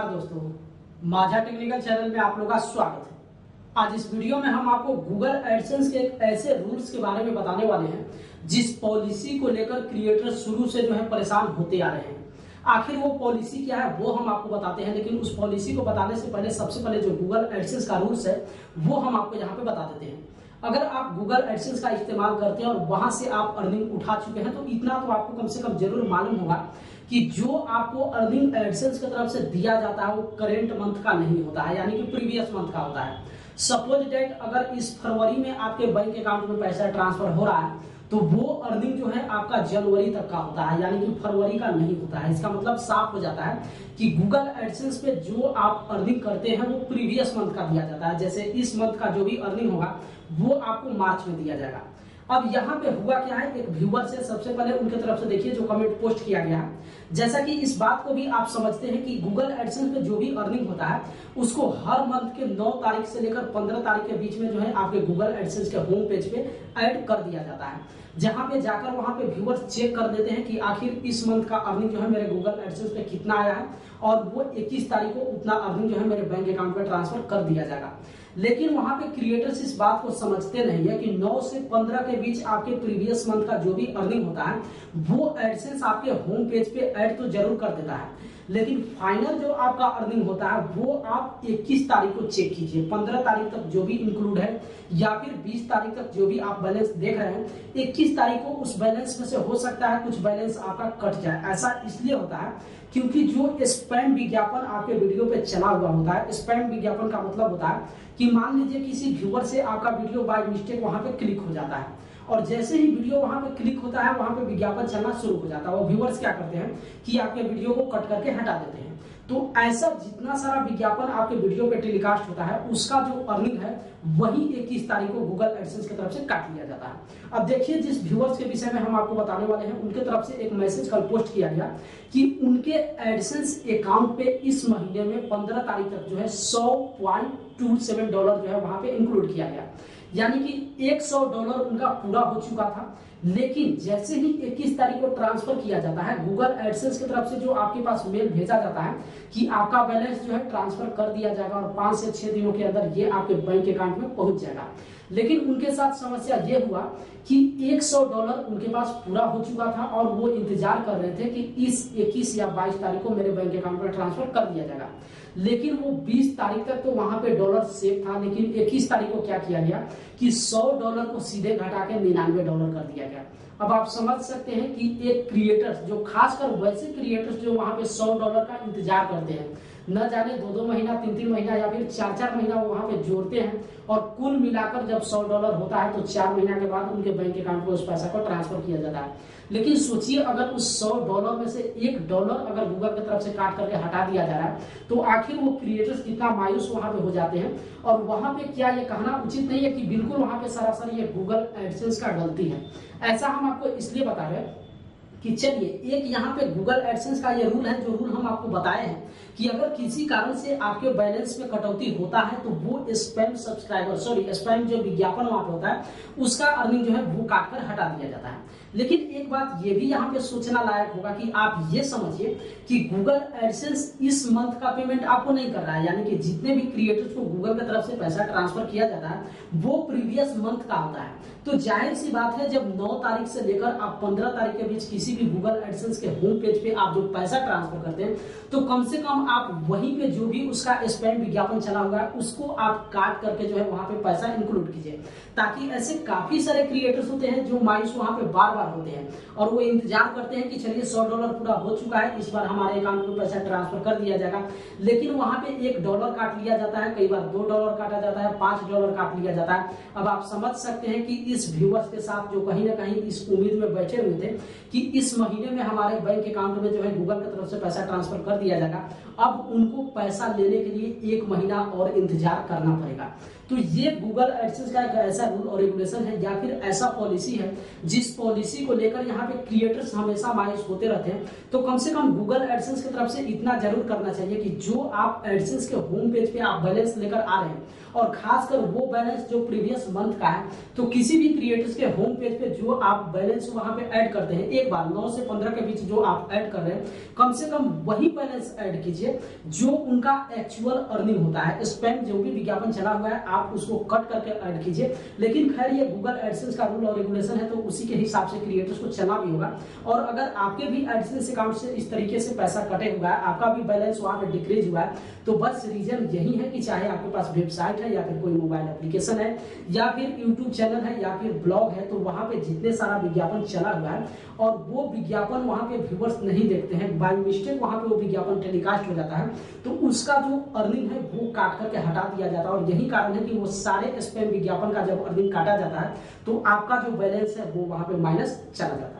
नमस्कार दोस्तों, माझा टेक्निकल चैनल में आप लोगों का स्वागत है। आज इस वीडियो में हम आपको गूगल एडसेंस के एक ऐसे रूल्स के बारे में बताने वाले हैं जिस पॉलिसी को लेकर क्रिएटर शुरू से परेशान होते आ रहे हैं। आखिर वो पॉलिसी क्या है वो हम आपको बताते हैं, लेकिन उस पॉलिसी को बताने से पहले सबसे पहले जो गूगल एडसेंस का रूल्स है वो हम आपको यहाँ पे बता देते हैं। अगर आप गूगल एडसेंस का इस्तेमाल करते हैं और वहां से आप अर्निंग उठा चुके हैं तो इतना तो आपको कम से कम जरूर मालूम होगा कि जो आपको अर्निंग एडसेंस की तरफ से दिया जाता है वो करेंट मंथ का नहीं होता है, यानी कि प्रीवियस मंथ का होता है। सपोज डेट अगर इस फरवरी में आपके बैंक अकाउंट में पैसा ट्रांसफर हो रहा है तो वो अर्निंग जो है आपका जनवरी तक का होता है, यानी कि फरवरी का नहीं होता है। इसका मतलब साफ हो जाता है कि गूगल एडसेंस पे जो आप अर्निंग करते हैं वो प्रीवियस मंथ का दिया जाता है। जैसे इस मंथ का जो भी अर्निंग होगा वो आपको मार्च में दिया जाएगा। अब यहाँ पे हुआ क्या है, एक व्यूअर से सबसे पहले उनके तरफ से देखिए जो कमेंट पोस्ट किया गया है। जैसा कि इस बात को भी आप समझते हैं कि गूगल एडसेंस पे जो भी अर्निंग होता है उसको हर मंथ के 9 तारीख से लेकर 15 तारीख के बीच में आपके गूगल एडसेंस के होम पेज पे ऐड कर दिया जाता है, जहां पे जाकर वहां पे व्यूअर्स चेक कर देते हैं कि आखिर इस मंथ का अर्निंग मेरे गूगल एडसेंस पे कितना आया है और वो 21 तारीख को उतना अर्निंग मेरे बैंक अकाउंट में ट्रांसफर कर दिया जाएगा। लेकिन वहां पे क्रिएटर्स इस बात को समझते नहीं है कि 9 से 15 के बीच आपके प्रीवियस मंथ का जो भी अर्निंग होता है वो एडसेंस आपके होम पेज पे ऐड तो जरूर कर देता है, लेकिन फाइनल जो आपका अर्निंग होता है वो आप 21 तारीख को चेक कीजिए। 15 तारीख तक जो भी इंक्लूड है या फिर 20 तारीख तक जो भी आप बैलेंस देख रहे हैं, 21 तारीख को उस बैलेंस में से हो सकता है कुछ बैलेंस आपका कट जाए। ऐसा इसलिए होता है क्योंकि जो स्पैम विज्ञापन आपके वीडियो पे चला हुआ होता है, स्पैम विज्ञापन का मतलब होता है कि मान लीजिए किसी व्यूअर से आपका वीडियो बाय मिस्टेक वहां पे क्लिक हो जाता है और जैसे ही वीडियो वहां पे क्लिक होता है वहां पे विज्ञापन चलना शुरू हो जाता है। वो व्यूअर्स क्या करते हैं कि आपके वीडियो को कट करके हटा देते हैं। तो ऐसा जितना सारा विज्ञापन आपके वीडियो पे टेलीकास्ट होता है उसका जो अर्निंग है वही 21 तारीख को गूगल एडसेंस की तरफ से काट लिया जाता है। अब देखिए जिस व्यूअर्स के विषय में हम आपको बताने वाले हैं उनके तरफ से एक मैसेज कल पोस्ट किया गया कि उनके एडसेंस अकाउंट पे इस महीने में 15 तारीख तक $100.27 वहां पे इंक्लूड किया गया, यानी कि $100 उनका पूरा हो चुका था। लेकिन जैसे ही 21 तारीख को ट्रांसफर किया जाता है गूगल एडसेंस की तरफ से जो आपके पास मेल भेजा जाता है कि आपका बैलेंस ट्रांसफर कर दिया जाएगा और 5 से 6 दिनों के अंदर ये आपके बैंक अकाउंट में पहुंच जाएगा। लेकिन उनके साथ समस्या ये हुआ कि $100 उनके पास पूरा हो चुका था और वो इंतजार कर रहे थे कि इस 21 या 22 तारीख को मेरे बैंक अकाउंट में ट्रांसफर कर दिया जाएगा। लेकिन वो 20 तारीख तक तो वहां पे डॉलर सेफ था, लेकिन 21 तारीख को क्या किया गया कि $100 को सीधे घटा के $99 कर दिया गया। अब आप समझ सकते हैं कि एक क्रिएटर्स जो खासकर वैसे क्रिएटर्स जो वहां पे $100 का इंतजार करते हैं, न जाने 2-2 महीना 3-3 महीना या फिर 4-4 महीना वो वहां पे जोड़ते हैं और कुल मिलाकर जब $100 होता है तो 4 महीना के बाद उनके बैंक अकाउंट में उस पैसा को ट्रांसफर किया जाता है। लेकिन सोचिए अगर उस $100 में से $1 अगर गूगल की तरफ से काट करके हटा दिया जा रहा है तो आखिर वो क्रिएटर्स कितना मायूस वहां पे हो जाते हैं। और वहां पे क्या ये कहना उचित नहीं है कि बिल्कुल वहां पे सरासर ये गूगल एडसेंस का गलती है। ऐसा हम आपको इसलिए बता रहे हैं कि चलिए एक यहाँ पे गूगल एडसेंस का ये रूल है, जो रूल हम आपको बताए हैं कि अगर किसी कारण से आपके बैलेंस में कटौती होता है तो वो स्पैम स्पैम जो विज्ञापन वहां पे होता है उसका अर्निंग वो काट कर हटा दिया जाता है। लेकिन एक बात ये भी यहाँ पे सोचना लायक होगा कि आप ये समझिए कि गूगल एडसेंस इस मंथ का पेमेंट आपको नहीं कर रहा है, यानी कि जितने भी क्रिएटर्स को गूगल की तरफ से पैसा ट्रांसफर किया जाता है वो प्रीवियस मंथ का होता है। तो जाहिर सी बात है जब 9 तारीख से लेकर आप 15 तारीख के बीच किसी भी गूगल एडसेंस के होम पेज पे आप जो पैसा ट्रांसफर करते हैं तो कम से कम आप वहीं पे जो भी उसका स्पैम विज्ञापन चला हुआ है उसको आप काट करके वहां पे पैसा इंक्लूड कीजिए, ताकि ऐसे काफी सारे क्रिएटर्स होते हैं जो मायूस वहां पे बार बार होते हैं और वो इंतजार करते हैं कि चलिए $100 पूरा हो चुका है, इस बार हमारे अकाउंट में पैसा ट्रांसफर कर दिया जाएगा। लेकिन वहां पे $1 काट लिया जाता है, कई बार $2 काटा जाता है, $5 काट लिया जाता है। अब आप समझ सकते हैं कि इस व्यूअर्स के साथ जो कहीं ना कहीं इस उम्मीद में बैठे हुए थे कि इस महीने में हमारे बैंक अकाउंट में गूगल की तरफ से पैसा ट्रांसफर कर दिया जाएगा, अब उनको पैसा लेने के लिए 1 महीना और इंतजार करना पड़ेगा। तो ये गूगल एडसेंस का एक ऐसा रूल और रेगुलेशन है या फिर ऐसा पॉलिसी है जिस पॉलिसी को लेकर यहाँ पे क्रिएटर्स हमेशा मायूस होते रहते हैं। तो कम से कम गूगल एडसेंस की तरफ से इतना जरूर करना चाहिए कि जो आप एडसेंस के होम पेज पे आप बैलेंस लेकर आ रहे हैं और खासकर वो बैलेंस जो प्रीवियस मंथ का है, तो किसी भी क्रिएटर्स के होम पेज पे जो आप बैलेंस वहां पे ऐड करते हैं एक बार 9 से 15 के बीच जो आप ऐड कर रहे हैं कम से कम वही बैलेंस ऐड कीजिए। कीजिए जो उनका एक्चुअल अर्निंग होता है। स्पैम जो भी विज्ञापन चला हुआ है आप उसको कट करके ऐड कीजिए। लेकिन खैर ये गूगल एडसेंस का रूल और रेगुलेशन है तो उसी के हिसाब से क्रिएटर्स को चलना भी होगा। और अगर आपके भी एडसेंस अकाउंट से इस तरीके से पैसा कटे हुआ है, आपका भी बैलेंस वहां पे डिक्रीज हुआ है, तो बस रीजन यही है कि चाहे आपके पास वेबसाइट है या फिर कोई मोबाइल एप्लीकेशन है या फिर यूट्यूब चैनल है या फिर ब्लॉग है, तो वहां पे जितने सारा विज्ञापन चला हुआ है और वो विज्ञापन वहां पे व्यूअर्स नहीं देखते हैं, बाय मिस्टेक वहां पे वो विज्ञापन टेलीकास्ट हो जाता है, तो उसका जो अर्निंग है वो काट करके हटा दिया जाता है। और यही कारण है कि वो सारे स्पैम विज्ञापन का जब अर्निंग काटा जाता है तो आपका जो बैलेंस है वो वहां पे माइनस चला जाता है।